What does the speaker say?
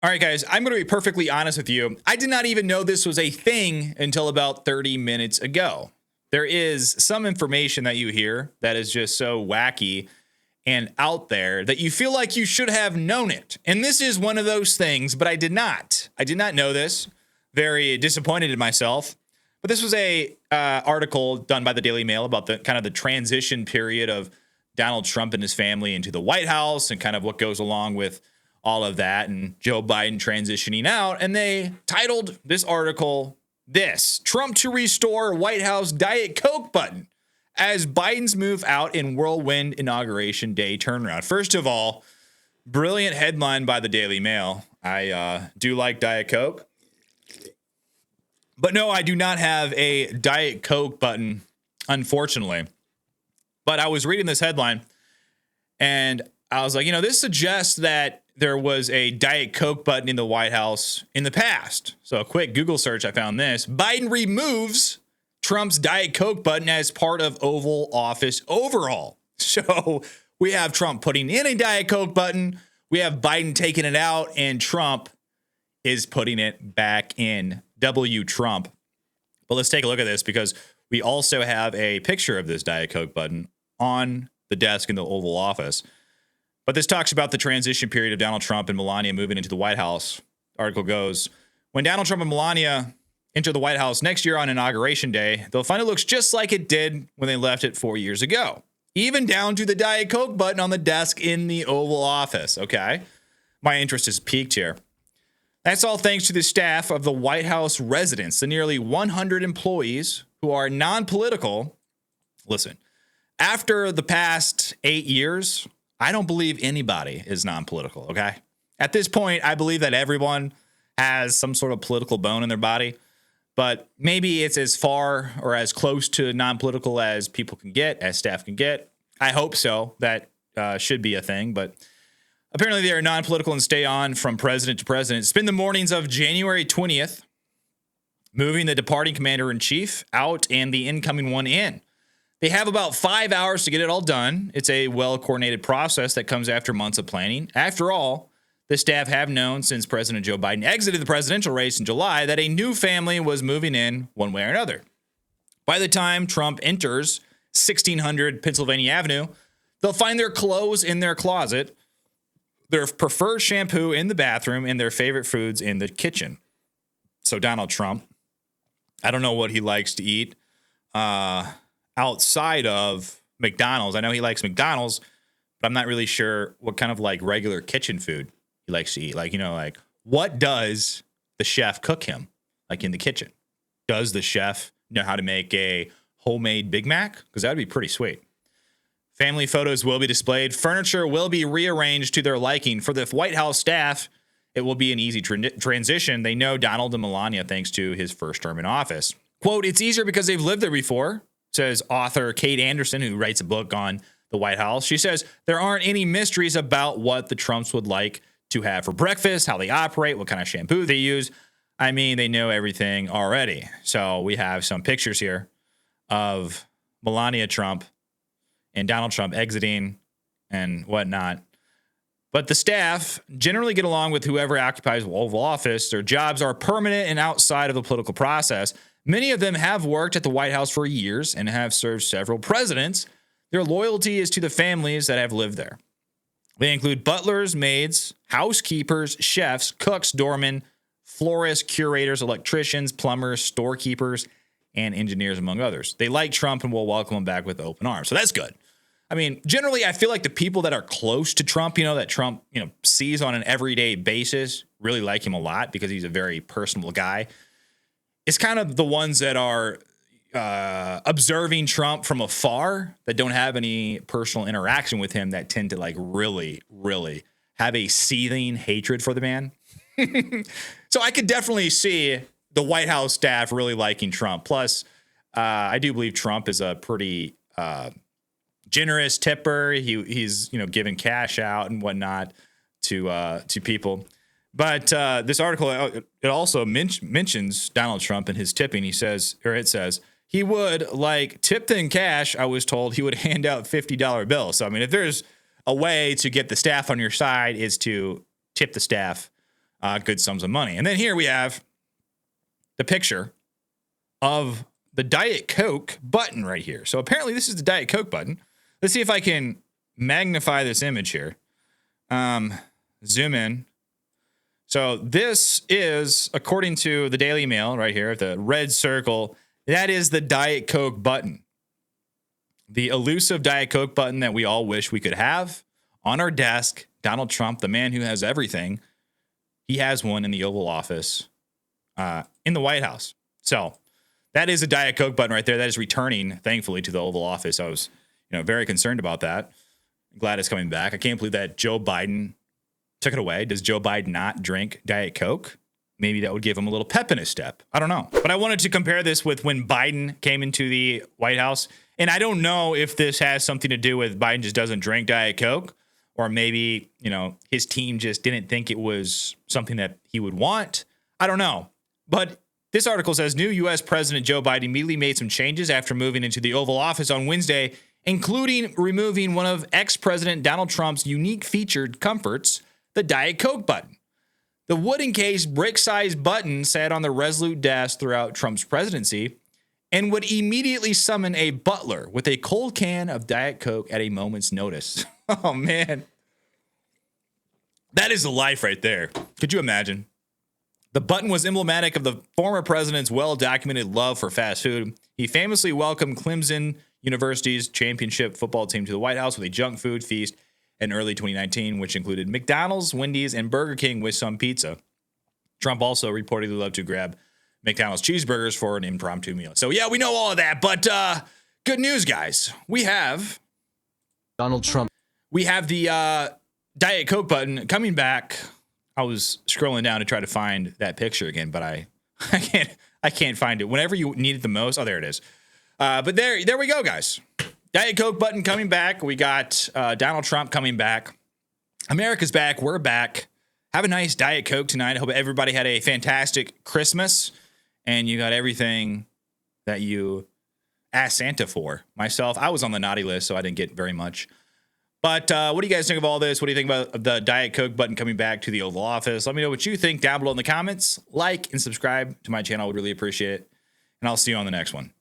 All right, guys, I'm going to be perfectly honest with you. I did not even know this was a thing until about 30 minutes ago. There is some information that you hear that is just so wacky and out there that you feel like you should have known it. And this is one of those things, but I did not. I did not know this. Very disappointed in myself. But this was a article done by the Daily Mail about the kind of the transition period of Donald Trump and his family into the White House and kind of what goes along with all of that and Joe Biden transitioning out. And they titled this article this: Trump to restore White House Diet Coke button as Biden's move out in whirlwind inauguration day turnaround. First of all, brilliant headline by the Daily Mail. I do like Diet Coke. But no, I do not have a Diet Coke button, unfortunately. But I was reading this headline and I was like, this suggests that there was a Diet Coke button in the White House in the past. So a quick Google search, I found this. Biden removes Trump's Diet Coke button as part of Oval Office overhaul. So we have Trump putting in a Diet Coke button. We have Biden taking it out, and Trump is putting it back in. W Trump. But let's take a look at this because we also have a picture of this Diet Coke button on the desk in the Oval Office. But this talks about the transition period of Donald Trump and Melania moving into the White House. The article goes, when Donald Trump and Melania enter the White House next year on Inauguration Day, they'll find it looks just like it did when they left it 4 years ago. Even down to the Diet Coke button on the desk in the Oval Office. Okay. My interest is piqued here. That's all thanks to the staff of the White House residence, the nearly 100 employees who are non-political. Listen, after the past 8 years, I don't believe anybody is non-political, okay? At this point, I believe that everyone has some sort of political bone in their body, but maybe it's as far or as close to non-political as people can get, as staff can get. I hope so. That should be a thing, but apparently they are non-political and stay on from president to president. Spend the mornings of January 20th moving the departing commander-in-chief out and the incoming one in. They have about 5 hours to get it all done. It's a well-coordinated process that comes after months of planning. After all, the staff have known since President Joe Biden exited the presidential race in July that a new family was moving in one way or another. By the time Trump enters 1600 Pennsylvania Avenue, they'll find their clothes in their closet, their preferred shampoo in the bathroom, and their favorite foods in the kitchen. So Donald Trump, I don't know what he likes to eat outside of McDonald's. I know he likes McDonald's, but I'm not really sure what kind of like regular kitchen food he likes to eat. Like, what does the chef cook him like in the kitchen? Does the chef know how to make a homemade Big Mac? Because that'd be pretty sweet. Family photos will be displayed. Furniture will be rearranged to their liking. For the White House staff, it will be an easy transition. They know Donald and Melania thanks to his first term in office. Quote, it's easier because they've lived there before, says author Kate Anderson, who writes a book on the White House. She says there aren't any mysteries about what the Trumps would like to have for breakfast, how they operate, what kind of shampoo they use. I mean, they know everything already. So we have some pictures here of Melania Trump and Donald Trump exiting and whatnot. But the staff generally get along with whoever occupies the Oval Office. Their jobs are permanent and outside of the political process. Many of them have worked at the White House for years and have served several presidents. Their loyalty is to the families that have lived there. They include butlers, maids, housekeepers, chefs, cooks, doormen, florists, curators, electricians, plumbers, storekeepers, and engineers, among others. They like Trump and will welcome him back with open arms. So that's good. I mean, generally, I feel like the people that are close to Trump, that Trump, sees on an everyday basis, really like him a lot because he's a very personable guy. It's kind of the ones that are observing Trump from afar that don't have any personal interaction with him that tend to like really, really have a seething hatred for the man. So I could definitely see the White House staff really liking Trump. Plus, I do believe Trump is a pretty generous tipper. He's giving cash out and whatnot to people. But this article, it also mentions Donald Trump and his tipping. It says he would like tipped in cash. I was told he would hand out $50 bills. So, I mean, if there's a way to get the staff on your side is to tip the staff good sums of money. And then here we have the picture of the Diet Coke button right here. So apparently this is the Diet Coke button. Let's see if I can magnify this image here. Zoom in. So this is, according to the Daily Mail right here, the red circle, that is the Diet Coke button. The elusive Diet Coke button that we all wish we could have on our desk. Donald Trump, the man who has everything, he has one in the Oval Office in the White House. So that is a Diet Coke button right there. That is returning, thankfully, to the Oval Office. I was, very concerned about that. Glad it's coming back. I can't believe that Joe Biden took it away. Does Joe Biden not drink Diet Coke? Maybe that would give him a little pep in his step. I don't know. But I wanted to compare this with when Biden came into the White House. And I don't know if this has something to do with Biden just doesn't drink Diet Coke, or maybe, his team just didn't think it was something that he would want. I don't know. But this article says new U.S. President Joe Biden immediately made some changes after moving into the Oval Office on Wednesday, including removing one of ex-President Donald Trump's unique featured comforts, the Diet Coke button. The wooden-cased, brick-sized button sat on the Resolute desk throughout Trump's presidency and would immediately summon a butler with a cold can of Diet Coke at a moment's notice. Oh, man. That is a life right there. Could you imagine? The button was emblematic of the former president's well-documented love for fast food. He famously welcomed Clemson University's championship football team to the White House with a junk food feast in early 2019, which included McDonald's, Wendy's, and Burger King with some pizza. Trump also reportedly loved to grab McDonald's cheeseburgers for an impromptu meal. So, yeah, we know all of that, but good news, guys. We have Donald Trump. We have the Diet Coke button coming back. I was scrolling down to try to find that picture again, but I can't find it. Whenever you need it the most, oh, there it is. But there we go, guys. Diet Coke button coming back. We got Donald Trump coming back. America's back. We're back. Have a nice Diet Coke tonight. I hope everybody had a fantastic Christmas and you got everything that you asked Santa for. Myself, I was on the naughty list, so I didn't get very much. But what do you guys think of all this? What do you think about the Diet Coke button coming back to the Oval Office? Let me know what you think down below in the comments. Like and subscribe to my channel. I would really appreciate it. And I'll see you on the next one.